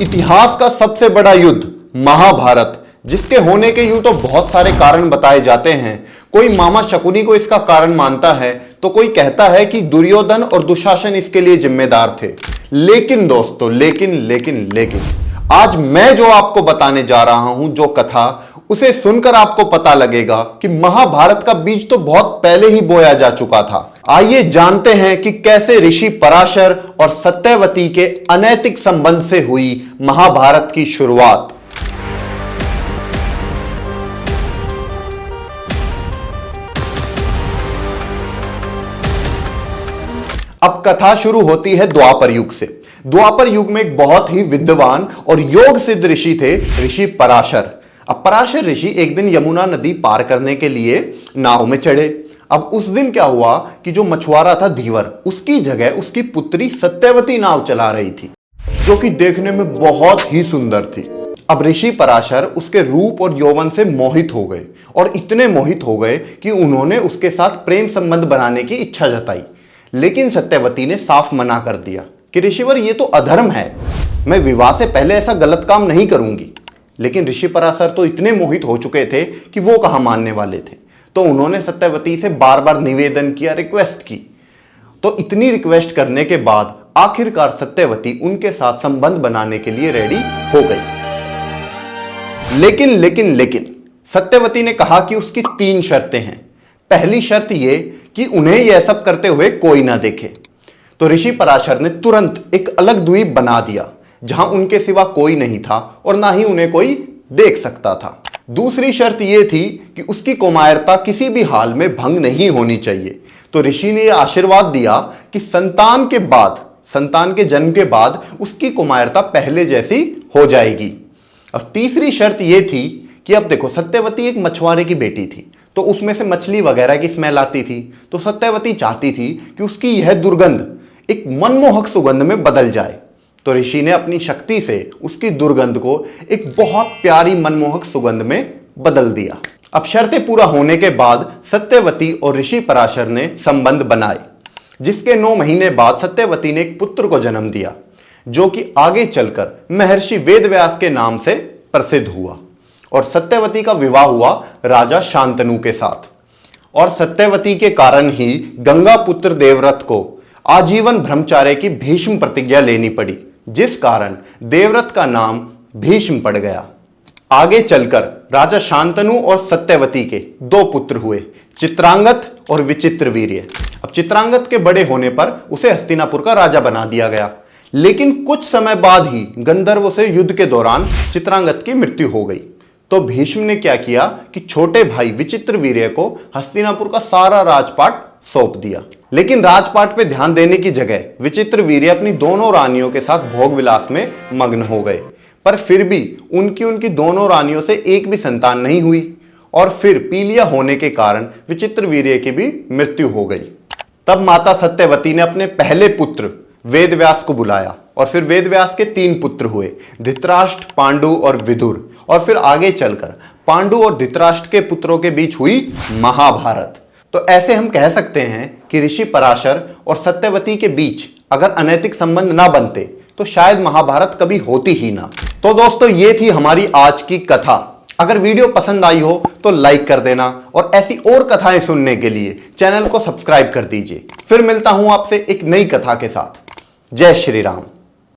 इतिहास का सबसे बड़ा युद्ध महाभारत, जिसके होने के यूं तो बहुत सारे कारण बताए जाते हैं। कोई मामा शकुनी को इसका कारण मानता है, तो कोई कहता है कि दुर्योधन और दुशासन इसके लिए जिम्मेदार थे। लेकिन दोस्तों, लेकिन आज मैं जो आपको बताने जा रहा हूं, जो कथा, उसे सुनकर आपको पता लगेगा कि महाभारत का बीज तो बहुत पहले ही बोया जा चुका था। आइए जानते हैं कि कैसे ऋषि पराशर और सत्यवती के अनैतिक संबंध से हुई महाभारत की शुरुआत। अब कथा शुरू होती है द्वापर युग से। द्वापर युग में एक बहुत ही विद्वान और योग सिद्ध ऋषि थे, ऋषि पराशर। अब पराशर ऋषि एक दिन यमुना नदी पार करने के लिए नाव में चढ़े। अब उस दिन क्या हुआ कि जो मछुआरा था धीवर, उसकी जगह उसकी पुत्री सत्यवती नाव चला रही थी, जो कि देखने में बहुत ही सुंदर थी। अब ऋषि पराशर उसके रूप और यौवन से मोहित हो गए, और इतने मोहित हो गए कि उन्होंने उसके साथ प्रेम संबंध बनाने की इच्छा जताई। लेकिन सत्यवती ने साफ मना कर दिया कि ऋषिवर, ये तो अधर्म है, मैं विवाह से पहले ऐसा गलत काम नहीं करूंगी। लेकिन ऋषि पराशर तो इतने मोहित हो चुके थे कि वो कहां मानने वाले थे। तो उन्होंने सत्यवती से बार बार निवेदन किया, रिक्वेस्ट की। तो इतनी रिक्वेस्ट करने के बाद आखिरकार सत्यवती उनके साथ संबंध बनाने के लिए रेडी हो गई। लेकिन सत्यवती ने कहा कि उसकी 3 शर्तें हैं। पहली शर्त यह कि उन्हें यह सब करते हुए कोई ना देखे। तो ऋषि पराशर ने तुरंत एक अलग द्वीप बना दिया, जहां उनके सिवा कोई नहीं था और ना ही उन्हें कोई देख सकता था। दूसरी शर्त यह थी कि उसकी कुमारता किसी भी हाल में भंग नहीं होनी चाहिए। तो ऋषि ने यह आशीर्वाद दिया कि संतान के जन्म के बाद उसकी कुमारता पहले जैसी हो जाएगी। अब तीसरी शर्त यह थी कि अब देखो, सत्यवती एक मछुआरे की बेटी थी, तो उसमें से मछली वगैरह की स्मेल आती थी। तो सत्यवती चाहती थी कि उसकी यह दुर्गंध एक मनमोहक सुगंध में बदल जाए। तो ऋषि ने अपनी शक्ति से उसकी दुर्गंध को एक बहुत प्यारी मनमोहक सुगंध में बदल दिया। अब शर्तें पूरा होने के बाद सत्यवती और ऋषि पराशर ने संबंध बनाए, जिसके 9 महीने बाद सत्यवती ने एक पुत्र को जन्म दिया, जो कि आगे चलकर महर्षि वेदव्यास के नाम से प्रसिद्ध हुआ। और सत्यवती का विवाह हुआ राजा शांतनु के साथ। और सत्यवती के कारण ही गंगा पुत्र देवव्रत को आजीवन ब्रह्मचार्य की भीष्म प्रतिज्ञा लेनी पड़ी, जिस कारण देवव्रत का नाम भीष्म पड़ गया। आगे चलकर राजा शांतनु और सत्यवती के 2 पुत्र हुए, चित्रांगत और विचित्रवीर्य। अब चित्रांगत के बड़े होने पर उसे हस्तिनापुर का राजा बना दिया गया। लेकिन कुछ समय बाद ही गंधर्वों से युद्ध के दौरान चित्रांगत की मृत्यु हो गई। तो भीष्म ने क्या किया कि छोटे भाई विचित्रवीर्य को हस्तिनापुर का सारा राजपाट सौंप दिया। लेकिन राजपाट पे ध्यान देने की जगह विचित्रवीर्य अपनी दोनों रानियों के साथ भोग विलास में मग्न हो गए। पर फिर भी उनकी दोनों रानियों से एक भी संतान नहीं हुई, और फिर पीलिया होने के कारण विचित्रवीर्य की भी मृत्यु हो गई। तब माता सत्यवती ने अपने पहले पुत्र वेदव्यास को बुलाया, और फिर वेदव्यास के 3 पुत्र हुए, धृतराष्ट्र, पांडु और विदुर। और फिर आगे चलकर पांडु और धृतराष्ट्र के पुत्रों के बीच हुई महाभारत। तो ऐसे हम कह सकते हैं कि ऋषि पराशर और सत्यवती के बीच अगर अनैतिक संबंध ना बनते तो शायद महाभारत कभी होती ही ना। तो दोस्तों, ये थी हमारी आज की कथा। अगर वीडियो पसंद आई हो तो लाइक कर देना, और ऐसी और कथाएं सुनने के लिए चैनल को सब्सक्राइब कर दीजिए। फिर मिलता हूं आपसे एक नई कथा के साथ। जय श्री राम।